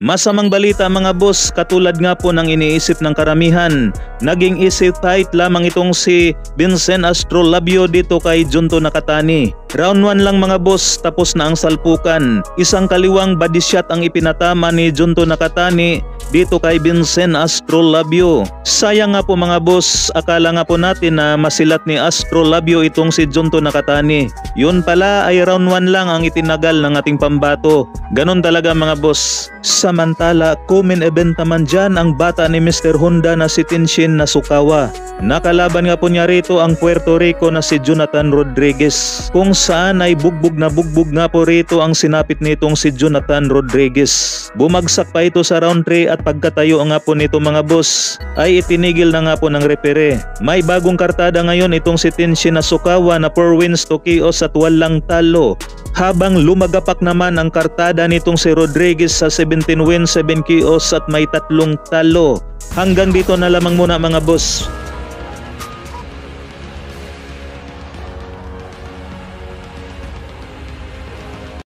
Masamang balita mga boss, katulad nga po ng iniisip ng karamihan, naging easy fight lamang itong si Vincent Astrolabio dito kay Junto Nakatani. Round 1 lang mga boss, tapos na ang salpukan. Isang kaliwang body shot ang ipinatama ni Junto Nakatani dito kay Vincent Astrolabio. Sayang nga po mga boss, akala nga po natin na masilat ni Astrolabio itong si Junto Nakatani. Yun pala ay round 1 lang ang itinagal ng ating pambato. Ganon talaga mga boss. Samantala, co-main event naman dyan ang bata ni Mr. Honda na si Tenshin Nasukawa. Nakalaban nga po niya rito ang Puerto Rico na si Jonathan Rodriguez, kung saan ay bugbog nga po rito ang sinapit nitong si Jonathan Rodriguez. Bumagsak pa ito sa round 3 at pagkatayo nga po nito mga boss ay itinigil na nga po ng repere. May bagong kartada ngayon itong si Tenshin Nasukawa na 4 wins to KOs at walang talo. Habang lumagapak naman ang kartada nitong si Rodriguez sa 17 wins, 7 KOs at may 3 talo. Hanggang dito na lamang muna mga boss.